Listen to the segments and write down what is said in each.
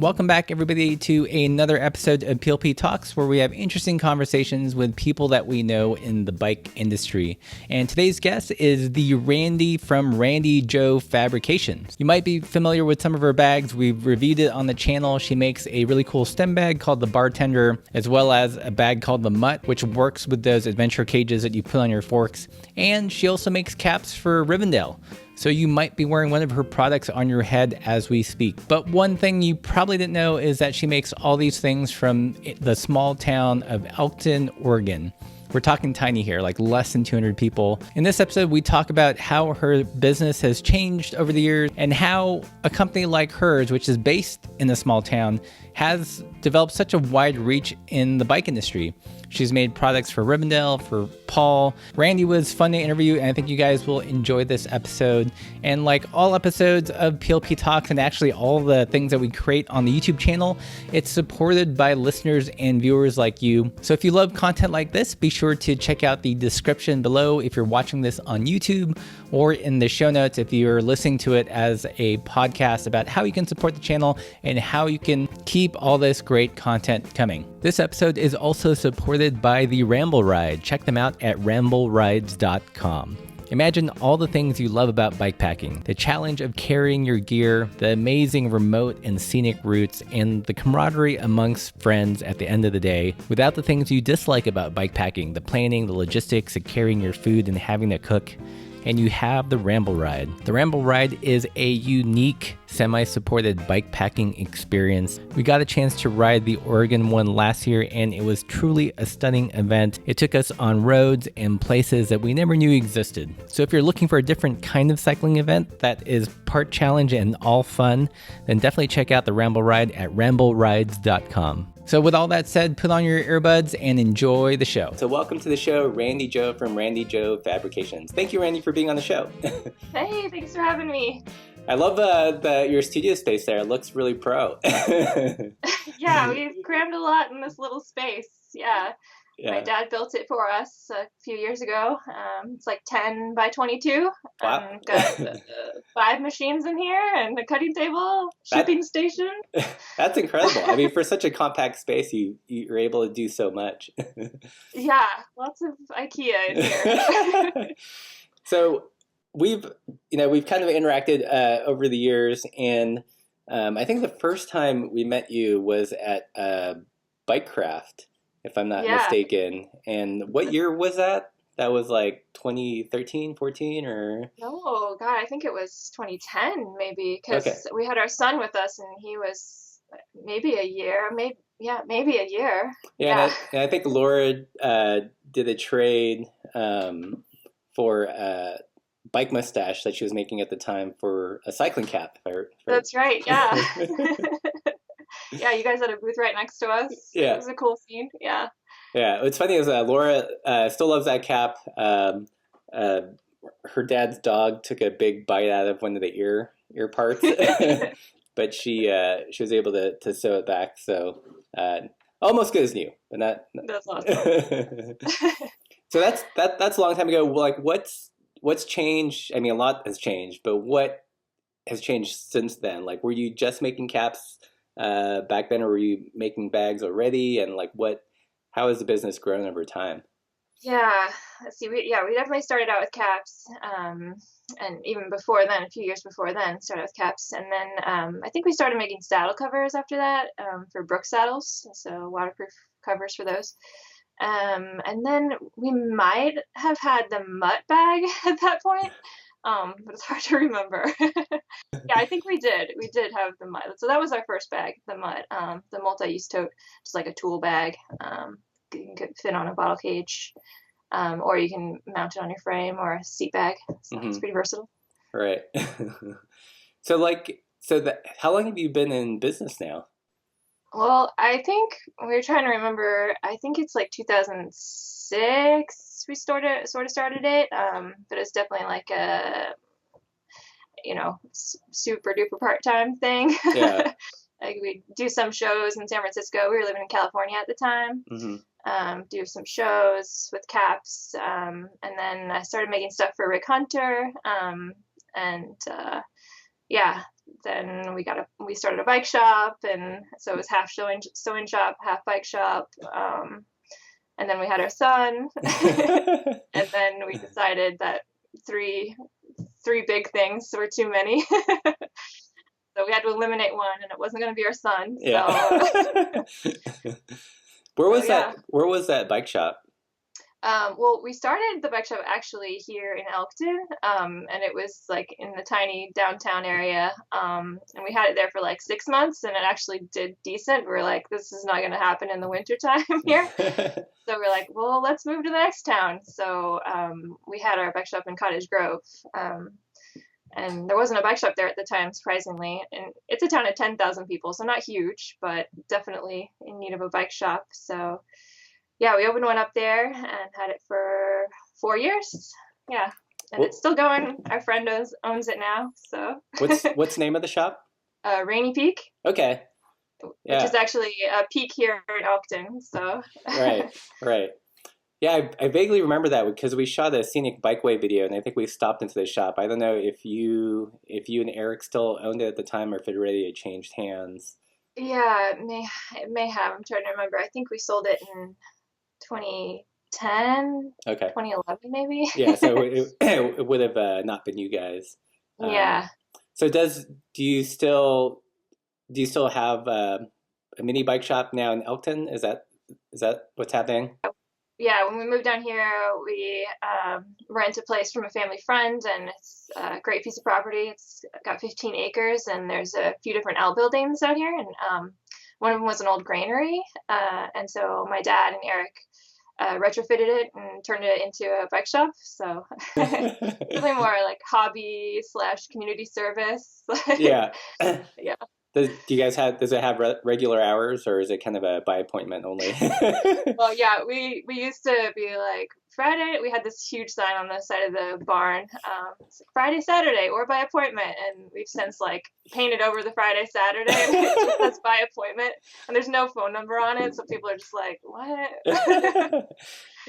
Welcome back, everybody, to another episode of PLPTalks, where we have interesting conversations with people that we know in the bike industry. And today's guest is the Randi from Randi Jo Fabrications. You might be familiar with some of her bags. We've reviewed it on the channel. She makes a really cool stem bag called the Bartender, as well as a bag called the Mutt, which works with those adventure cages that you put on your forks. And she also makes caps for Rivendell. So you might be wearing one of her products on your head as we speak. But one thing you probably didn't know is that she makes all these things from the small town of Elkton, Oregon. We're talking tiny here, like less than 200 people. In this episode, we talk about how her business has changed over the years and how a company like hers, which is based in a small town, has developed such a wide reach in the bike industry. She's made products for Rivendell, for Paul. Randi was fun to interview, and I think you guys will enjoy this episode. And like all episodes of PLPTalks, and actually all the things that we create on the YouTube channel, it's supported by listeners and viewers like you. So if you love content like this, be sure to check out the description below if you're watching this on YouTube, or in the show notes if you're listening to it as a podcast, about how you can support the channel and how you can keep all this great content coming. This episode is also supported by the Ramble Ride. Check them out at ramblerides.com. Imagine all the things you love about bikepacking: the challenge of carrying your gear, the amazing remote and scenic routes, and the camaraderie amongst friends at the end of the day, without the things you dislike about bikepacking: the planning, the logistics of carrying your food and having to cook. And you have the Ramble Ride. The Ramble Ride is a unique, semi-supported bikepacking experience. We got a chance to ride the Oregon one last year, and it was truly a stunning event. It took us on roads and places that we never knew existed. So if you're looking for a different kind of cycling event that is part challenge and all fun, then definitely check out the Ramble Ride at ramblerides.com. So with all that said, put on your earbuds and enjoy the show. So welcome to the show, Randi Jo from Randi Jo Fabrications. Thank you, Randi, for being on the show. Hey, thanks for having me. I love your studio space there. It looks really pro. Yeah, we've crammed a lot in this little space. Yeah. My dad built it for us a few years ago. It's like 10 by 22. Wow. Got 5 machines in here and a cutting table, shipping station. That's incredible. I mean, for such a compact space, you're able to do so much. Yeah, lots of IKEA in here. So we've kind of interacted over the years, and I think the first time we met you was at Bikecraft, if I'm not mistaken. And what year was that? That was like 2013, 14, or? No, God, I think it was 2010 maybe, because we had our son with us, and he was maybe a year, maybe a year. Yeah. And I think Laura did a trade for bike mustache that she was making at the time for a cycling cap. That's right, yeah. Yeah, you guys had a booth right next to us. Yeah. It was a cool scene, yeah. Yeah, what's funny is Laura still loves that cap. Her dad's dog took a big bite out of one of the ear parts, but she was able to sew it back. So almost good as new, but not. That's awesome. So that's a long time ago. Like, what's changed? I mean, a lot has changed, but what has changed since then? Like, were you just making caps back then, or were you making bags already? And like, how has the business grown over time? Yeah, let's see. We definitely started out with caps, and even before then, a few years before then, started with caps, and then I think we started making saddle covers after that for Brooks saddles, so waterproof covers for those. And then we might have had the Mutt bag at that point, but it's hard to remember. Yeah, I think we did. We did have the Mutt. So that was our first bag, the Mutt, the multi-use tote, just like a tool bag. You can fit on a bottle cage, or you can mount it on your frame, or a seat bag. So it's pretty versatile. Right. How long have you been in business now? Well, I think we were trying to remember. I think it's like 2006 we sort of started it, but it's definitely like a super duper part-time thing. Yeah. Like we do some shows in San Francisco. We were living in California at the time. Do some shows with caps, and then I started making stuff for Rick Hunter, then we started a bike shop, and so it was half sewing shop, half bike shop. And then we had our son, and then we decided that three big things were too many. So we had to eliminate one, and it wasn't going to be our son. Yeah. So, Where was that bike shop? Well, we started the bike shop actually here in Elkton, and it was like in the tiny downtown area. And we had it there for like 6 months, and it actually did decent. We were like, this is not going to happen in the wintertime here. So we're like, well, let's move to the next town. So we had our bike shop in Cottage Grove. And there wasn't a bike shop there at the time, surprisingly. And it's a town of 10,000 people, so not huge, but definitely in need of a bike shop. So yeah, we opened one up there and had it for 4 years. Yeah, and it's still going. Our friend owns it now. So what's the name of the shop? Rainy Peak. Okay. Yeah. Which is actually a peak here in Elkton. So right. Yeah, I vaguely remember that because we shot a scenic bikeway video, and I think we stopped into the shop. I don't know if you and Eric still owned it at the time, or if it already had changed hands. Yeah, it may have. I'm trying to remember. I think we sold it in 2010, okay, 2011 maybe. Yeah, so it would have not been you guys. Yeah. So do you still have a mini bike shop now in Elkton? Is that what's happening? Yeah, when we moved down here, we rent a place from a family friend, and it's a great piece of property. It's got 15 acres, and there's a few different outbuildings out here, and one of them was an old granary, and so my dad and Eric retrofitted it and turned it into a bike shop. So really more like hobby / community service. Yeah. Yeah. Does it have regular hours, or is it kind of a by appointment only? Well, yeah, we used to be like Friday. We had this huge sign on the side of the barn, it's like Friday, Saturday, or by appointment. And we've since like painted over the Friday, Saturday. It just says by appointment, and there's no phone number on it, so people are just like, what?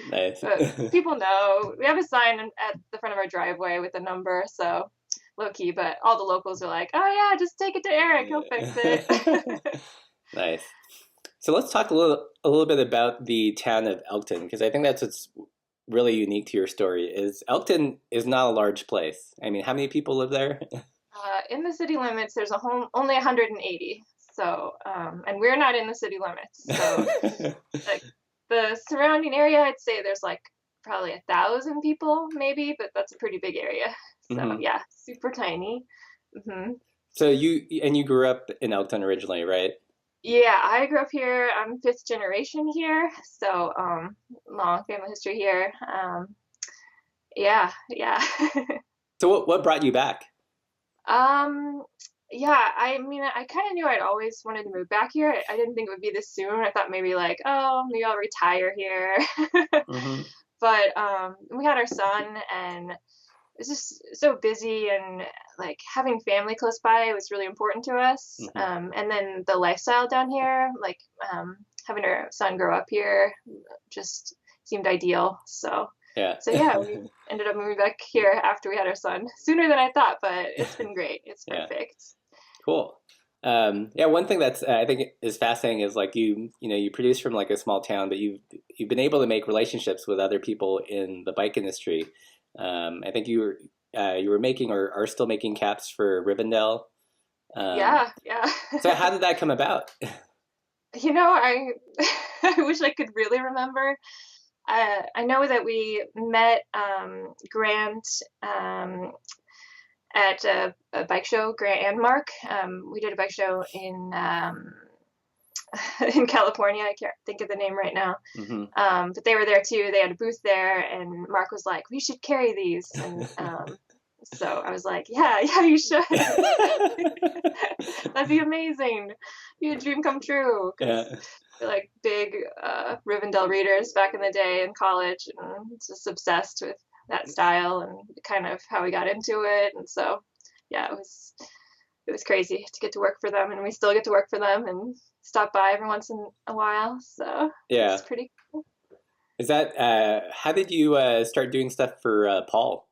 Nice. But people know. We have a sign at the front of our driveway with a number, so low key. But all the locals are like, oh yeah, just take it to Eric, he'll fix it. Nice. So let's talk a little bit about the town of Elkton, because I think that's what's really unique to your story. Is Elkton is not a large place. I mean, how many people live there? In the city limits, there's only 180. So, and we're not in the city limits. So, like the surrounding area, I'd say there's like probably 1,000 people, maybe, but that's a pretty big area. So yeah, super tiny. Mm-hmm. So you grew up in Elkton originally, right? Yeah, I grew up here. I'm 5th generation here, so long family history here. Yeah. So what brought you back? Yeah, I mean, I kind of knew I'd always wanted to move back here. I didn't think it would be this soon. I thought maybe like, oh, maybe I'll retire here. But we had our son, and it's just so busy, and like having family close by was really important to us. And then the lifestyle down here, like having our son grow up here, just seemed ideal. So yeah, we ended up moving back here after we had our son, sooner than I thought, but it's been great. It's perfect. Cool. Yeah, one thing that's I think is fascinating is like you produce from like a small town, but you've been able to make relationships with other people in the bike industry. I think you were making or are still making caps for Rivendell. Yeah. So how did that come about? You know, I wish I could really remember. I know that we met Grant at a bike show, Grant and Mark. We did a bike show in California. I can't think of the name right now. But they were there too. They had a booth there, and Mark was like, we should carry these. And so I was like, yeah, you should. That'd be amazing. Be a dream come true. We're like big Rivendell readers back in the day in college, and just obsessed with that style and kind of how we got into it. And so, yeah, it was crazy to get to work for them, and we still get to work for them and stop by every once in a while. So it's pretty cool. Is that how did you start doing stuff for Paul?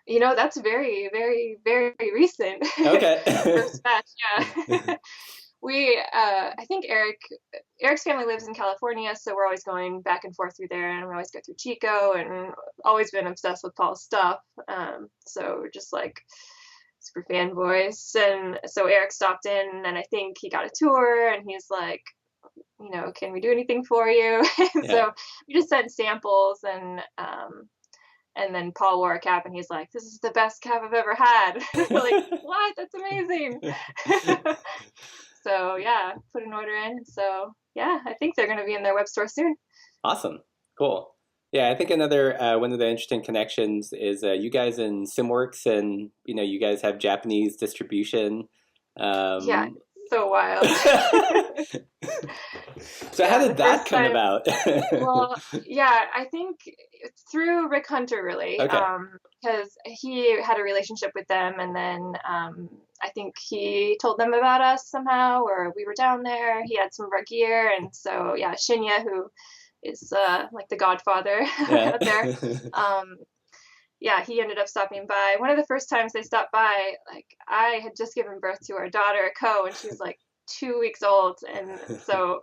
That's very, very, very recent. Okay. First batch, yeah. I think Eric's family lives in California, so we're always going back and forth through there, and we always go through Chico, and always been obsessed with Paul's stuff. So we're just like super fanboys. And so Eric stopped in, and I think he got a tour, and he's like, can we do anything for you? And Yeah. so we just sent samples, and then Paul wore a cap, and he's like, "This is the best cap I've ever had." We're like, "What? That's amazing!" So yeah, put an order in. So yeah, I think they're going to be in their web store soon. Awesome. Cool. Yeah, I think another one of the interesting connections is you guys in SimWorks, and you guys have Japanese distribution. Yeah, so wild. So how did that come about? Well, yeah, I think it's through Rick Hunter, really. Okay. Because he had a relationship with them, and then I think he told them about us somehow, or we were down there. He had some of our gear, and so yeah, Shinya, who is like the godfather out there. Yeah, he ended up stopping by. One of the first times they stopped by, like I had just given birth to our daughter, Ko, and she's like 2 weeks old, and so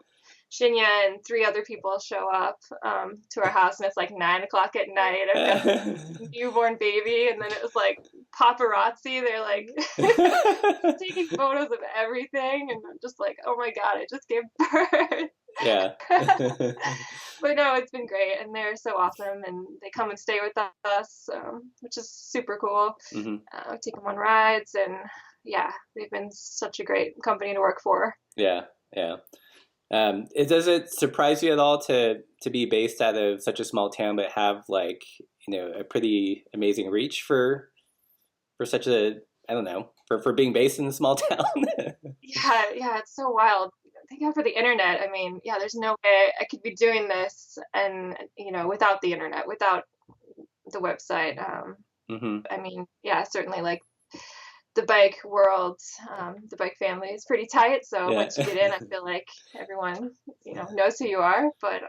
Shinya and 3 other people show up to our house, and it's like 9 o'clock at night. I've got this newborn baby, and then it was like paparazzi. They're like taking photos of everything, and I'm just like, oh my god, I just gave birth. Yeah. But no, it's been great, and they're so awesome, and they come and stay with us, which is super cool. Mm-hmm. Take them on rides, and yeah, they've been such a great company to work for. Yeah, yeah. Does it surprise you at all to be based out of such a small town, but have like a pretty amazing reach for such a, I don't know, for being based in a small town? Yeah, it's so wild. Thank God for the internet. I mean, yeah, there's no way I could be doing this, and without the internet, without the website. Mm-hmm. I mean, yeah, certainly like the bike world, the bike family is pretty tight. So once you get in, I feel like everyone, knows who you are. But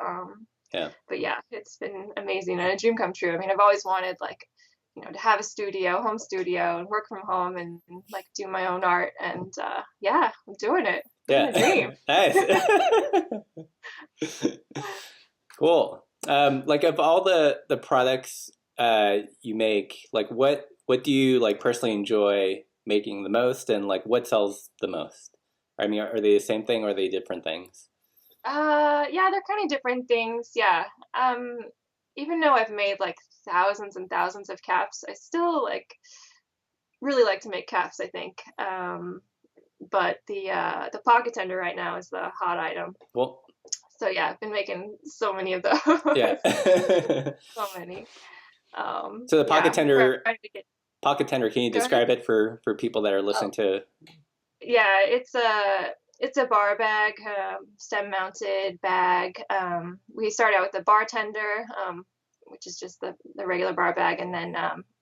yeah, it's been amazing and a dream come true. I mean, I've always wanted like, to have a home studio, and work from home, and like do my own art. And yeah, I'm doing it. Yeah, dream. Nice. Cool. Like of all the products you make, like what do you like personally enjoy making the most, and like what sells the most? I mean, are they the same thing, or are they different things? Yeah, they're kind of different things. Yeah. Even though I've made like thousands and thousands of caps, I still like really like to make caps, I think. But the pocket tender right now is the hot item. Well, so yeah, I've been making so many of those. Yeah. So many. So the pocket tender. Pocket tender, can you describe it for people that are listening to? Yeah, it's a bar bag, stem mounted bag. We started out with the bartender, which is just the regular bar bag, and then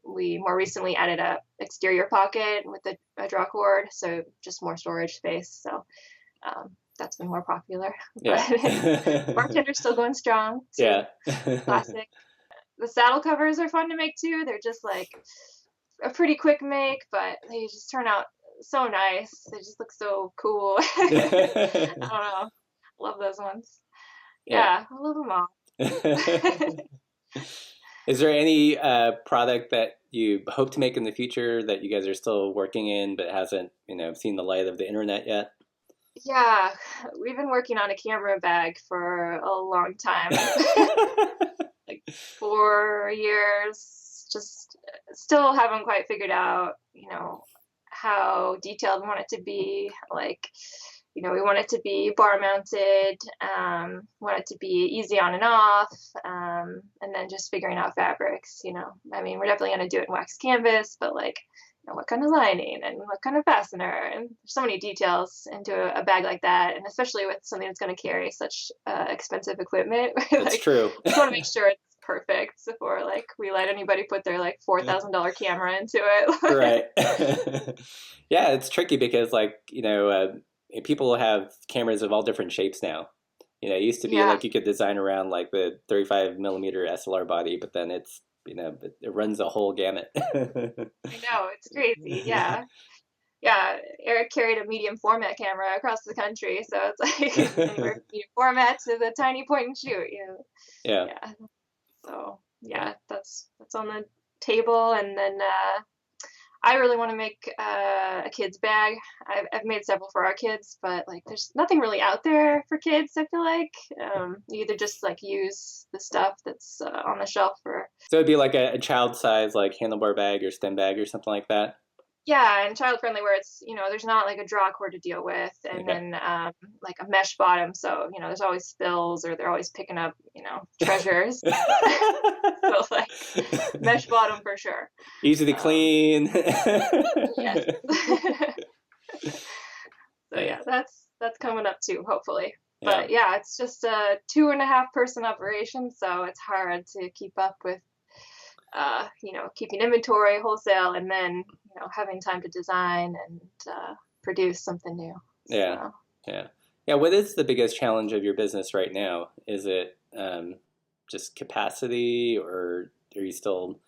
we more recently added a exterior pocket with a draw cord, so just more storage space. So that's been more popular. Yeah. But bartender's still going strong. Yeah. Classic. The saddle covers are fun to make too. They're just like a pretty quick make, but they just turn out so nice. They just look so cool. I don't know. Love those ones. Yeah, I love them all. Is there any product that you hope to make in the future that you guys are still working in but hasn't, seen the light of the internet yet? Yeah, we've been working on a camera bag for a long time. Like 4 years. Just still haven't quite figured out, how detailed we want it to be. Like, we want it to be bar mounted, want it to be easy on and off, and then just figuring out fabrics. I mean, we're definitely going to do it in wax canvas, but like, what kind of lining and what kind of fastener, and there's so many details into a bag like that, and especially with something that's going to carry such expensive equipment. That's like, true. Just want to make sure it's perfect before like we let anybody put their like $4,000 camera into it. Right. Yeah, it's tricky because like people have cameras of all different shapes now. It used to be like you could design around like the 35 millimeter SLR body, but then it's but it runs the whole gamut. I know, it's crazy. Yeah. Yeah, Eric carried a medium format camera across the country, so it's like anywhere from medium format to the tiny point and shoot, Yeah. Yeah. So yeah, that's on the table, and then I really want to make a kid's bag. I've made several for our kids, but like there's nothing really out there for kids. I feel like you either just like use the stuff that's on the shelf, or So it'd be like a child size, like handlebar bag or stem bag or something like that. yeah, and child friendly where it's there's not like a draw cord to deal with, and Okay. then like a mesh bottom, so there's always spills or they're always picking up treasures. So like mesh bottom for sure. Easy to clean. Yes. So yeah, that's coming up too, hopefully. But yeah, it's just a 2.5-person operation, so it's hard to keep up with keeping inventory, wholesale, and then having time to design and produce something new. Yeah. So. Yeah. What is the biggest challenge of your business right now? Is it just capacity, or are you still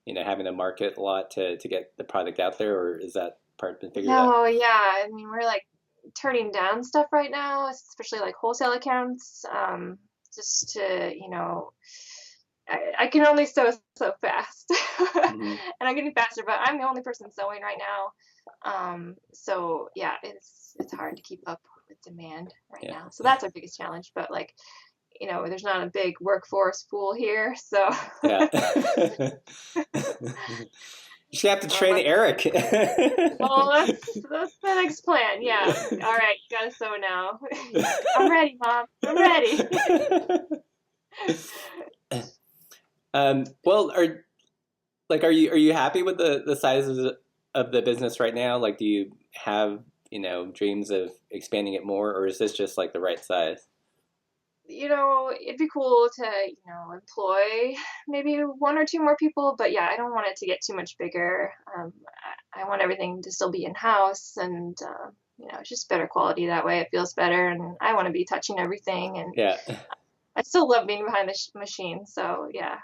having to market a lot to get the product out there, or is that part been figured out? No, yeah, I mean we're like turning down stuff right now, especially like wholesale accounts, just to I can only sew so fast. Mm-hmm. And I'm getting faster, but I'm the only person sewing right now. So yeah, it's hard to keep up with demand right now. So that's our biggest challenge. But like, there's not a big workforce pool here, so Yeah. You should have to train Eric. Well, that's the next plan. Yeah. All right, you gotta sew now. I'm ready, Mom. I'm ready. Well, are you happy with the size of the business right now? Like, do you have dreams of expanding it more, or is this just like the right size? It'd be cool to employ maybe 1 or 2 more people, but yeah, I don't want it to get too much bigger. I want everything to still be in house, and it's just better quality that way. It feels better, and I want to be touching everything, and yeah. I still love being behind the machine. So yeah.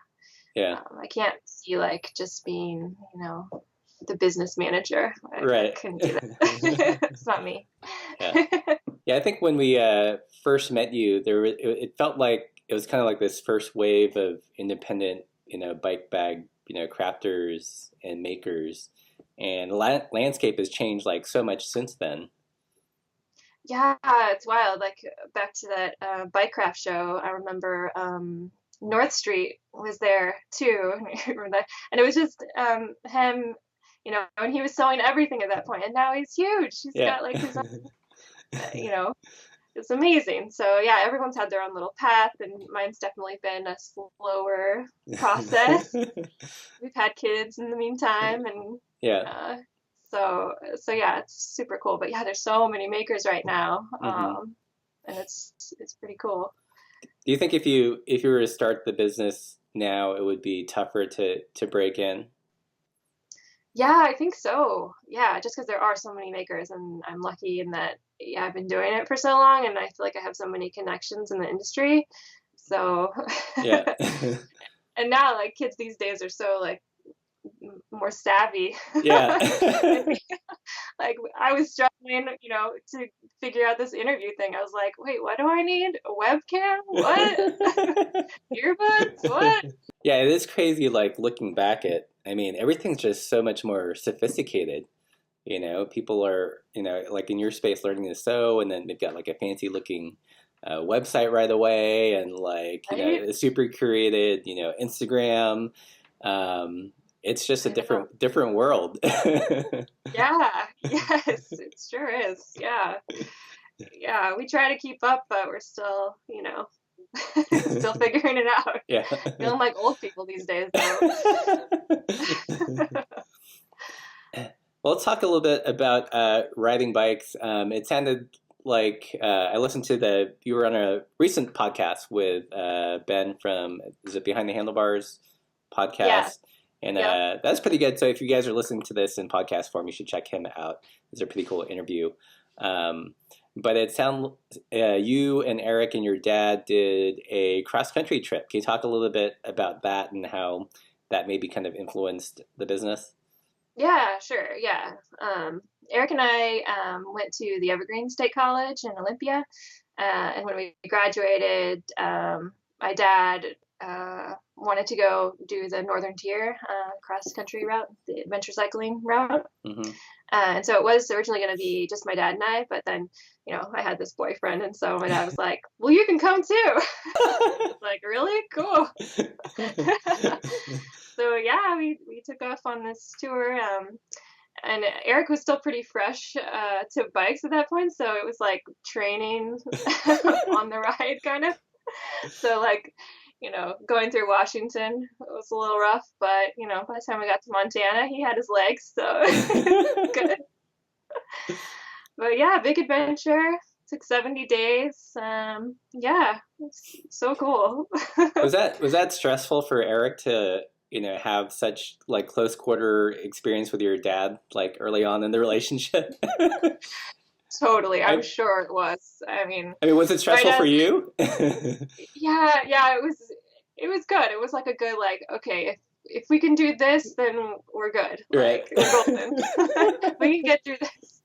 I can't see like just being, the business manager. Right. I couldn't do that. It's not me. Yeah, I think when we first met you, it felt like it was kind of like this first wave of independent, bike bag, crafters and makers, and the landscape has changed like so much since then. Yeah, it's wild. Like back to that bike craft show, I remember North Street was there too. Remember that? And it was just him, and he was selling everything at that point, and now he's huge. He's got like his own, it's amazing. So yeah, everyone's had their own little path, and mine's definitely been a slower process. We've had kids in the meantime, and so yeah, it's super cool. But yeah, there's so many makers right now, and it's pretty cool. Do you think if you were to start the business now, it would be tougher to break in? Yeah, I think so. Yeah, just because there are so many makers, and I'm lucky in that I've been doing it for so long, and I feel like I have so many connections in the industry. So yeah. And now like kids these days are so like more savvy. Yeah. Like I was struggling, to figure out this interview thing. I was like, wait, what do I need? A webcam? What? Earbuds? What? Yeah, it is crazy, like looking back I mean, everything's just so much more sophisticated. People are, like in your space learning to sew, and then they've got like a fancy looking website right away, and like, a super curated, Instagram. It's just a different world. Yeah, yes, it sure is. Yeah. Yeah, we try to keep up, but we're still, still figuring it out. Yeah. Feeling like old people these days, though. Well, let's talk a little bit about riding bikes. It sounded like I listened to you were on a recent podcast with Ben from, is it Behind the Handlebars podcast? Yeah. And that's pretty good. So if you guys are listening to this in podcast form, you should check him out. It's a pretty cool interview. But it sounds you and Eric and your dad did a cross-country trip. Can you talk a little bit about that and how that maybe kind of influenced the business? Yeah, sure. Yeah. Eric and I went to the Evergreen State College in Olympia. And when we graduated, my dad wanted to go do the Northern Tier cross country route, the adventure cycling route. Mm-hmm. And so it was originally going to be just my dad and I, but then, I had this boyfriend. And so my dad was like, well, you can come too. Like, really? Cool. So yeah, we took off on this tour. And Eric was still pretty fresh to bikes at that point. So it was like training on the ride kind of. So like, going through Washington was a little rough, but by the time we got to Montana, he had his legs, so good. But yeah, big adventure. Took 70 days. Yeah, it's so cool. Was that stressful for Eric to have such like close quarter experience with your dad like early on in the relationship? Totally, I'm sure it was. I mean, was it stressful for you? Yeah, it was good. It was like a good, like, okay, if we can do this, then we're good. Right. Like, we're golden. We can get through this.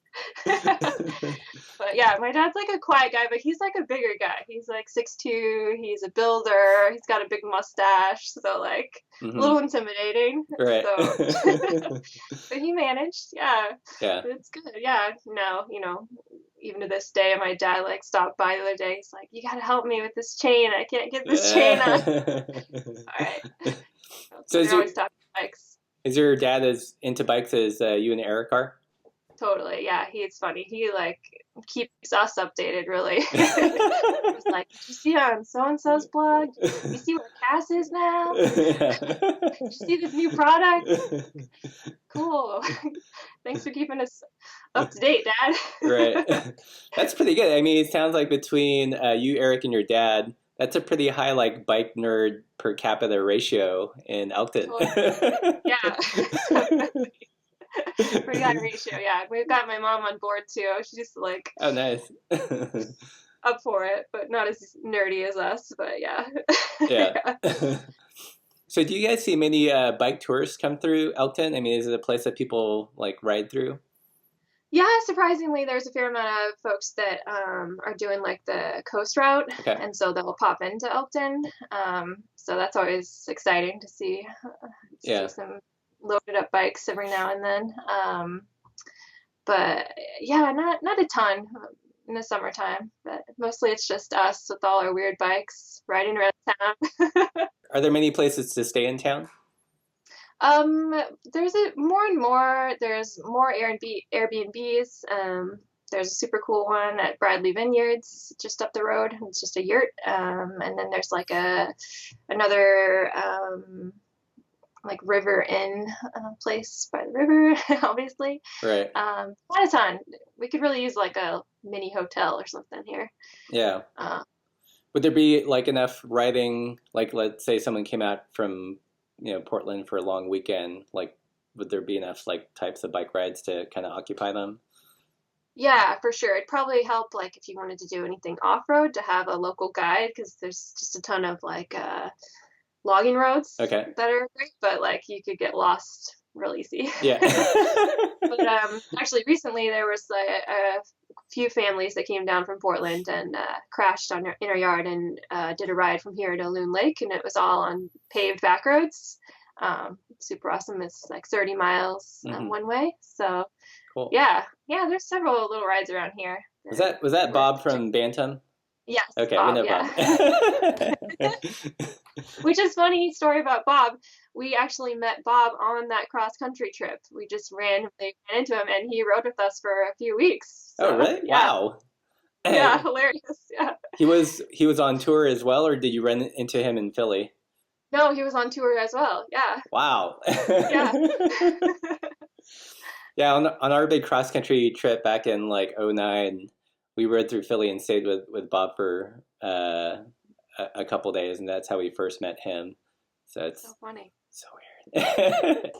But yeah, my dad's like a quiet guy, but he's like a bigger guy. He's like 6'2", he's a builder, he's got a big mustache, so like a little intimidating. Right. So but he managed, yeah. Yeah. It's good. Yeah. No, even to this day, my dad like stopped by the other day. He's like, you gotta help me with this chain. I can't get this chain on. All right. So they're always talking bikes. Is your dad as into bikes as you and Eric are? Totally, yeah. It's funny. He like keeps us updated, really. He's like, did you see on so and so's blog? Did you see where Cass is now? Did you see this new product? Cool. Thanks for keeping us up to date, Dad. Right. That's pretty good. I mean, it sounds like between you, Eric, and your dad, that's a pretty high like bike nerd per capita ratio in Elkton. Yeah. Pretty high ratio, yeah. We've got my mom on board too. She's like, oh, nice. up for it, but not as nerdy as us. But yeah. Yeah. So, do you guys see many bike tours come through Elkton? I mean, is it a place that people like ride through? Yeah, surprisingly, there's a fair amount of folks that are doing like the coast route, okay. And so they'll pop into Elkton. So that's always exciting to see. See some loaded up bikes every now and then. But yeah, not a ton in the summertime, but mostly it's just us with all our weird bikes riding around town. Are there many places to stay in town? There's more and more. There's more Airbnbs. There's a super cool one at Bradley Vineyards just up the road. It's just a yurt. And then there's like another like river inn place by the river, obviously. Right. Not a ton. We could really use like a mini hotel or something here. Yeah. Would there be like enough riding? Like, let's say someone came out from Portland for a long weekend. Like, would there be enough like types of bike rides to kind of occupy them? Yeah, for sure. It'd probably help like if you wanted to do anything off road to have a local guide, because there's just a ton of like logging roads that are great, but like you could get lost real easy. Yeah. But actually recently there was a few families that came down from Portland and crashed in our yard and did a ride from here to Loon Lake, and it was all on paved back roads. Super awesome. It's like 30 miles one way. So cool. Yeah, there's several little rides around here. Was that Bob from Bantam? Yes. Okay, Bob, we know Bob. Which is funny story about Bob. We actually met Bob on that cross country trip. We just randomly ran into him, and he rode with us for a few weeks. So, oh, really? Yeah. Wow. Yeah, hilarious. Yeah. He was on tour as well, or did you run into him in Philly? No, he was on tour as well. Yeah. Wow. Yeah. Yeah, on our big cross country trip back in like 2009, we rode through Philly and stayed with Bob for a couple days, and that's how we first met him. So it's so funny. So weird.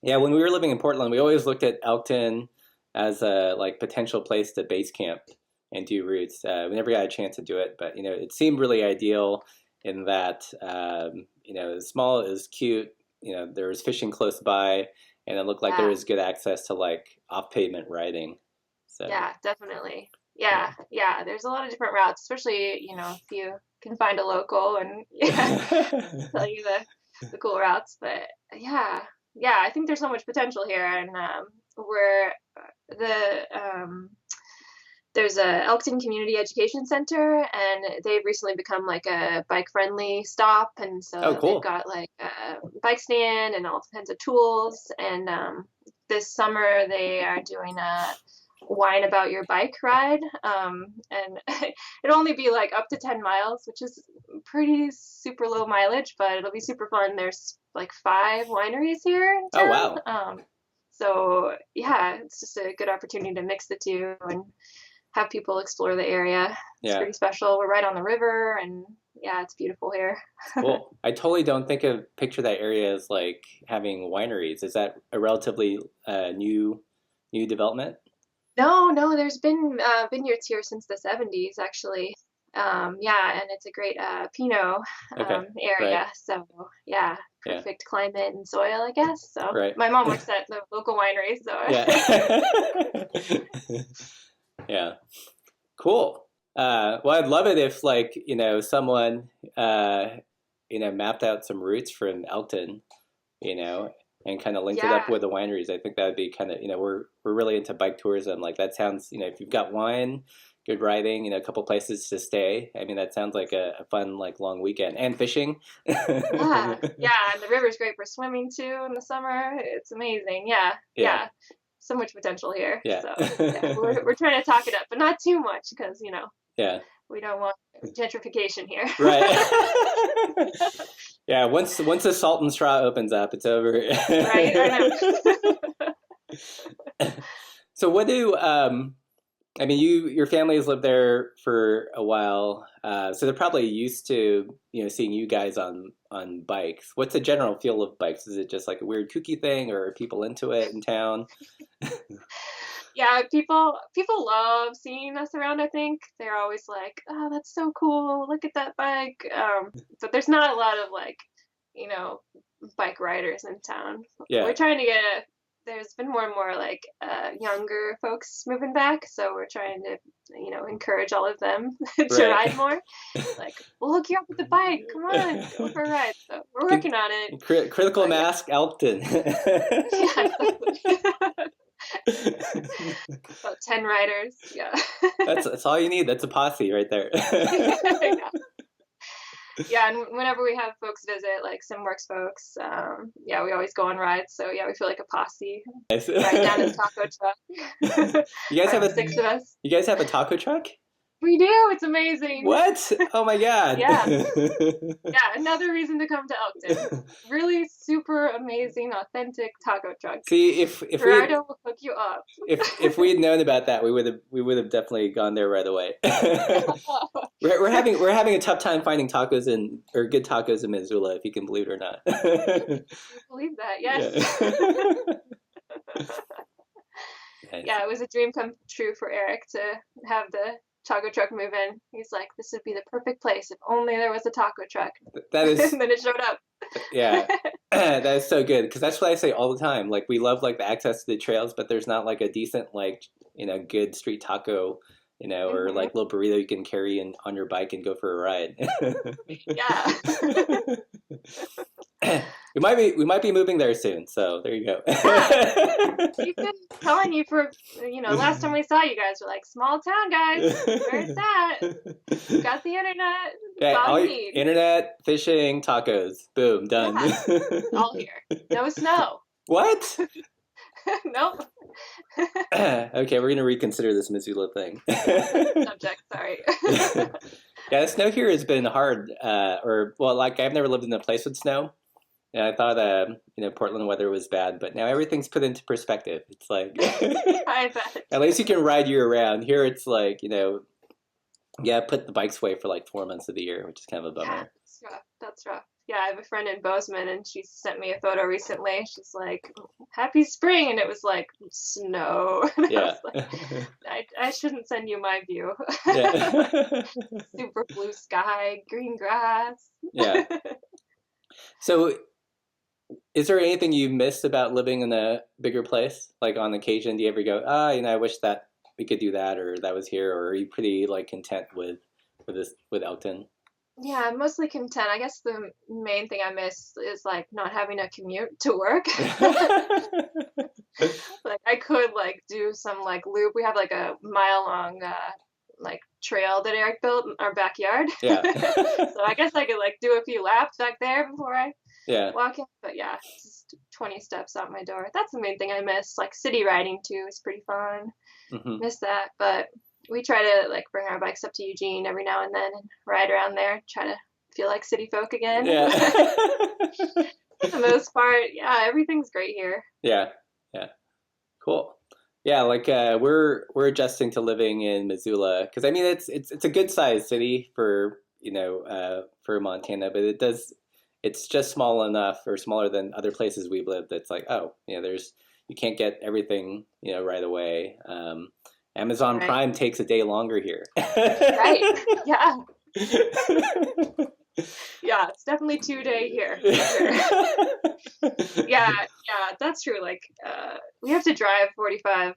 Yeah, when we were living in Portland, we always looked at Elkton as a like potential place to base camp and do routes. We never got a chance to do it, but it seemed really ideal. in that, small, it was cute. There was fishing close by, and it looked like there was good access to like off pavement riding. So yeah, definitely. Yeah, yeah. There's a lot of different routes, especially, if you can find a local and tell you the cool routes. But yeah, yeah, I think there's so much potential here, and we're there's a Elkton Community Education Center, and they've recently become like a bike-friendly stop, and so cool. they've got like a bike stand and all kinds of tools. And this summer they are doing a wine about your bike ride, and it'll only be like up to 10 miles, which is pretty super low mileage, but it'll be super fun. There's like 5 wineries here in town. Oh, wow. So yeah, it's just a good opportunity to mix the two and have people explore the area. It's pretty special. We're right on the river, and yeah, it's beautiful here. Cool. I totally don't picture that area as like having wineries. Is that a relatively new development? No, there's been vineyards here since the 70s, actually. Yeah, and it's a great Pinot area. Right. So yeah, perfect climate and soil, I guess. So my mom works at the local winery, so yeah, cool. Well, I'd love it if someone mapped out some routes from Elkton, and kind of linked it up with the wineries. I think that would be kind of, we're really into bike tourism. Like that sounds, if you've got wine, good riding, a couple places to stay. I mean, that sounds like a fun, like long weekend, and fishing. Yeah, and the river's great for swimming too in the summer. It's amazing. Yeah. So much potential here. Yeah. So we're trying to talk it up, but not too much because, we don't want gentrification here. Right. Yeah, once the Salt and Straw opens up, it's over. Right, I know. So what do your family has lived there for a while, so they're probably used to seeing you guys on bikes. What's the general feel of bikes? Is it just like a weird kooky thing, or are people into it in town? Yeah, people love seeing us around. I think they're always like, "Oh, that's so cool! Look at that bike." But there's not a lot of like, bike riders in town. Yeah, we're trying to there's been more and more like younger folks moving back, so we're trying to encourage all of them to ride more. Like, we'll hook you up with the bike. Come on, go for a ride. So we're working on it. Critical mass, Elkton. Yeah. About 10 riders. Yeah. That's all you need. That's a posse right there. Yeah, and whenever we have folks visit, like SimWorks folks, we always go on rides. So yeah, we feel like a posse. Nice. Right down in the taco truck. You guys have 6 of us. You guys have a taco truck? We do. It's amazing. What? Oh my God. Yeah. Yeah. Another reason to come to Elkton. Really super amazing, authentic taco truck. See, if Gerardo will hook you up. if we had known about that, we would have definitely gone there right away. we're having a tough time finding tacos or good tacos in Missoula, if you can believe it or not. I believe that. Yes. Yeah. Yeah, it was a dream come true for Eric to have the taco truck move in. He's like, this would be the perfect place if only there was a taco truck. That is, and then it showed up. Yeah, that is so good, because that's what I say all the time. Like, we love like the access to the trails, but there's not like a decent good street taco, or like little burrito you can carry on your bike and go for a ride. Yeah. We might be moving there soon, so there you go. Yeah. We've been telling you for last time we saw you guys were like, small town guys, where's that? You got the internet. Yeah, all you need. Internet, fishing, tacos. Boom, done. Yeah. All here. No snow. What? Nope. Okay, we're gonna reconsider this Missoula thing. Subject, sorry. Yeah, the snow here has been hard. I've never lived in a place with snow. And I thought, Portland weather was bad, but now everything's put into perspective. It's like, I bet. At least you can ride year round. Here it's like, put the bikes away for like 4 months of the year, which is kind of a bummer. Yeah, that's rough. Yeah, I have a friend in Bozeman, and she sent me a photo recently. She's like, "Happy spring," and it was like snow. And I Yeah. was like, I shouldn't send you my view. Yeah. Super blue sky, green grass. Yeah. So is there anything you miss about living in a bigger place? Like on occasion, do you ever go, I wish that we could do that or that was here, or are you pretty like content with Elkton? Yeah, I'm mostly content. I guess the main thing I miss is like not having a commute to work. Like I could like do some like loop. We have like a mile long like trail that Eric built in our backyard. Yeah. So I guess I could like do a few laps back there before I Yeah. walk in. But yeah, it's just 20 steps out my door. That's the main thing I miss. Like city riding too is pretty fun. Hmm. Miss that, but we try to like bring our bikes up to Eugene every now and then and ride around there, try to feel like city folk again. Yeah. For the most part, yeah, everything's great here. Yeah. Yeah. Cool. Yeah, like we're adjusting to living in Missoula because I mean it's a good sized city for for Montana, but it's just small enough or smaller than other places we've lived. That's like there's you can't get everything right away. Amazon Right. Prime takes a day longer here. Right. Yeah. Yeah, it's definitely 2 day here. For sure. Yeah, that's true. Like, we have to drive 45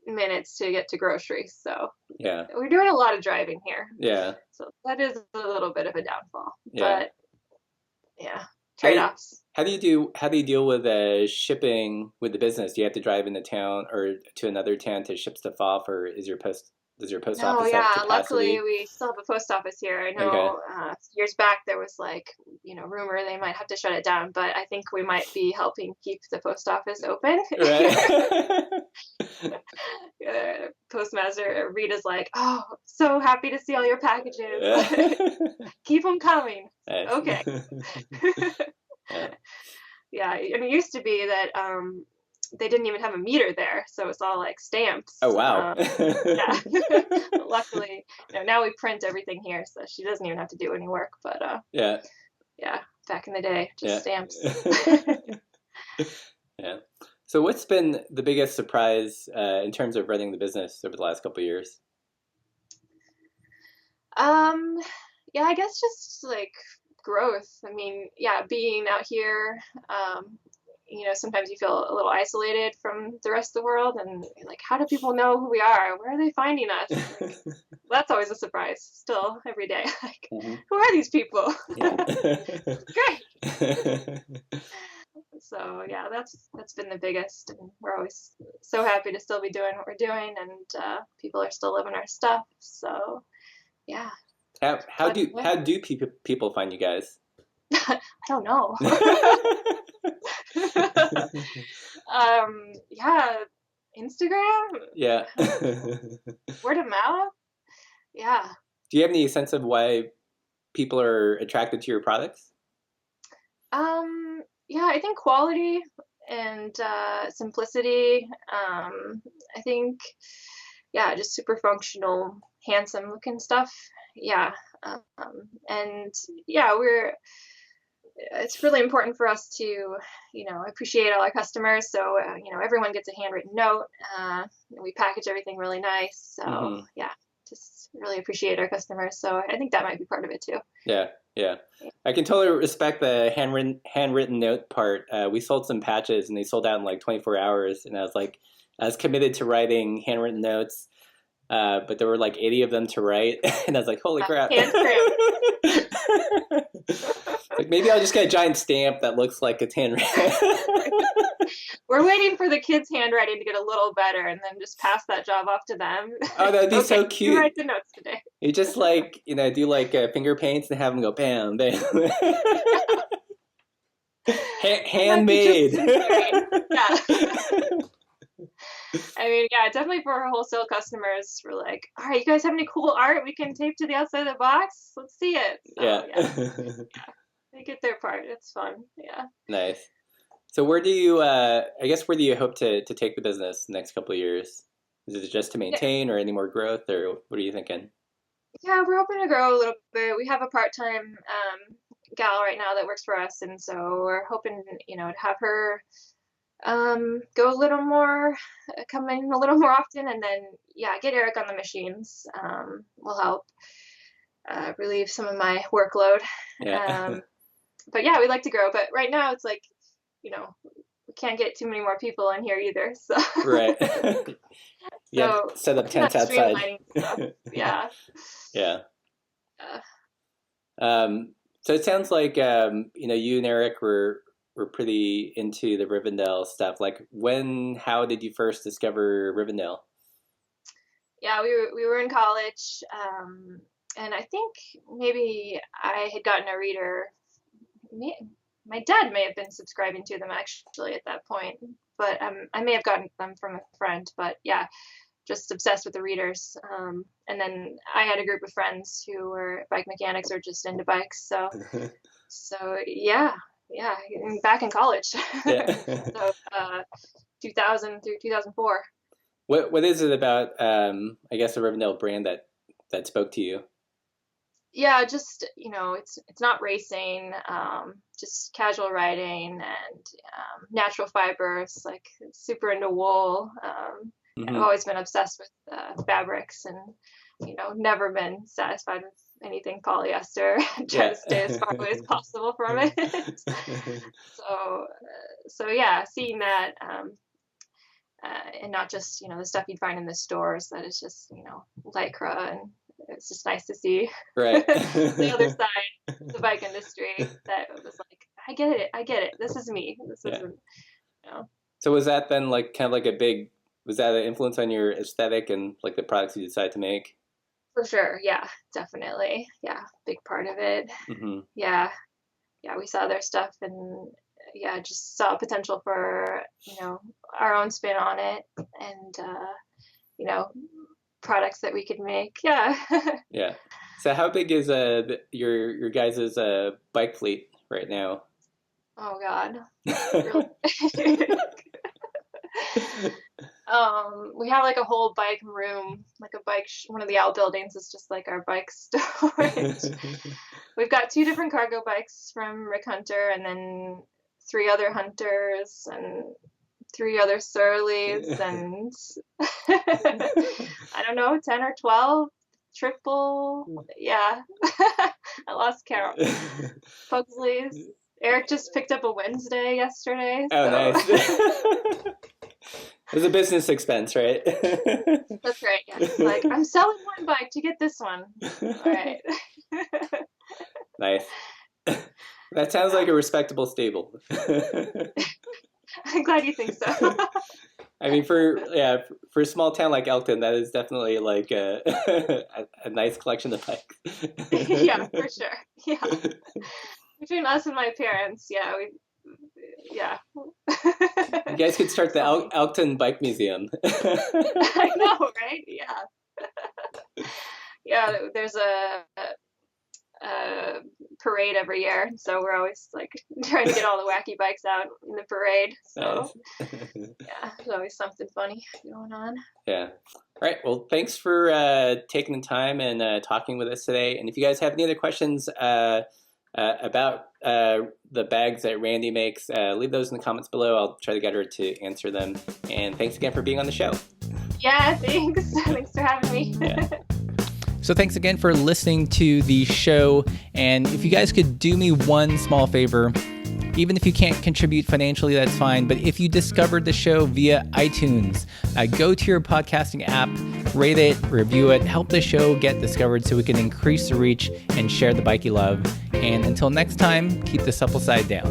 minutes to get to groceries, so Yeah. we're doing a lot of driving here. Yeah. So that is a little bit of a downfall. Yeah. But yeah, trade-offs. How do you deal with shipping with the business? Do you have to drive into town or to another town to ship stuff off, or does your post No, office have yeah, capacity? luckily we still have a post office here. I know years back there was like, rumor they might have to shut it down, but I think we might be helping keep the post office open. Right. Postmaster Rita's like, "Oh, so happy to see all your packages. Keep them coming." Nice. Okay. Yeah. Yeah, and it used to be that they didn't even have a meter there, so it's all like stamps. Oh wow. Yeah. Luckily, now we print everything here, so she doesn't even have to do any work. But Yeah. yeah, back in the day, just stamps. Yeah. So what's been the biggest surprise in terms of running the business over the last couple of years? Yeah, I guess just like growth. I mean, yeah, being out here, sometimes you feel a little isolated from the rest of the world, and you're like, how do people know who we are? Where are they finding us? Like, that's always a surprise. Still, every day, like, who are these people? Great. So yeah, that's been the biggest, and we're always so happy to still be doing what we're doing, and people are still living our stuff. So yeah. How do people find you guys? I don't know. Yeah, Instagram. Yeah. Word of mouth. Yeah. Do you have any sense of why people are attracted to your products? Yeah, I think quality and simplicity. I think, yeah, just super functional, handsome looking stuff. Yeah. And yeah, it's really important for us to, appreciate all our customers. So, everyone gets a handwritten note. We package everything really nice. So, yeah, just really appreciate our customers. So I think that might be part of it too. Yeah. Yeah. I can totally respect the handwritten note part. We sold some patches and they sold out in like 24 hours. And I was committed to writing handwritten notes. But there were like 80 of them to write. And I was like, holy crap. Like maybe I'll just get a giant stamp that looks like it's handwritten. We're waiting for the kids' handwriting to get a little better and then just pass that job off to them. Oh, that'd be so cute. You write the notes today. You just like, do like finger paints and have them go bam, bam. Handmade. Yeah. I mean, yeah, definitely for our wholesale customers, we're like, all right, you guys have any cool art we can tape to the outside of the box? Let's see it. So, yeah. They get their part. It's fun. Yeah. Nice. So where do you hope to take the business the next couple of years? Is it just to maintain or any more growth, or what are you thinking? Yeah, we're hoping to grow a little bit. We have a part-time gal right now that works for us, and so we're hoping, to have her go a little more, come in a little more often, and then get Eric on the machines. Will help relieve some of my workload. Yeah. But yeah, we like to grow, but right now it's like, we can't get too many more people in here either. So Right. Yeah. so Set up working on tents outside. streamlining stuff. Yeah. Yeah. So it sounds like you and Eric were pretty into the Rivendell stuff. Like how did you first discover Rivendell? Yeah, we were in college, and I think maybe I had gotten a reader. My dad may have been subscribing to them actually at that point, but I may have gotten them from a friend. But yeah, just obsessed with the readers. And then I had a group of friends who were bike mechanics or just into bikes. So yeah, back in college. Yeah. So 2000 through 2004. What is it about I guess the Rivendell brand that spoke to you? Yeah, just it's not racing, just casual riding and natural fibers, like super into wool. I've always been obsessed with fabrics, and never been satisfied with anything polyester. Try to stay as far away as possible from it. So yeah, seeing that, and not just the stuff you'd find in the stores that is just lycra, and it's just nice to see right. the other side of the bike industry that was like, I get it. This is me. This isn't. So was that then like kind of like was that an influence on your aesthetic and like the products you decided to make? For sure. Yeah, definitely. Yeah. Big part of it. Mm-hmm. Yeah. We saw their stuff, and just saw potential for, our own spin on it, and, products that we could make. Yeah. Yeah. So how big is your guys' bike fleet right now? Oh God. We have like a whole bike room, like a bike, one of the outbuildings is just like our bike storage. We've got 2 different cargo bikes from Rick Hunter, and then 3 other Hunters, and 3 other Surleys, and I don't know, 10 or 12 triple. Yeah. I lost count. Pugsleys. Eric just picked up a Wednesday yesterday. Oh, nice. It was a business expense, right? That's right. Yeah. Like, I'm selling one bike to get this one. All right. Nice. That sounds like a respectable stable. I'm glad you think so. I mean, for a small town like Elkton, that is definitely like a nice collection of bikes. Yeah, for sure. Yeah. Between us and my parents, yeah. You guys could start the Elkton Bike Museum. I know, right? Yeah. Yeah, there's a parade every year, so we're always like trying to get all the wacky bikes out in the parade. So nice. Yeah, there's always something funny going on. Yeah. All right. Well, thanks for taking the time and talking with us today. And if you guys have any other questions about the bags that Randi makes, leave those in the comments below. I'll try to get her to answer them. And thanks again for being on the show. Yeah, thanks. Thanks for having me. Yeah. So thanks again for listening to the show. And if you guys could do me one small favor, even if you can't contribute financially, that's fine. But if you discovered the show via iTunes, go to your podcasting app, rate it, review it, help the show get discovered so we can increase the reach and share the bike you love. And until next time, keep the supple side down.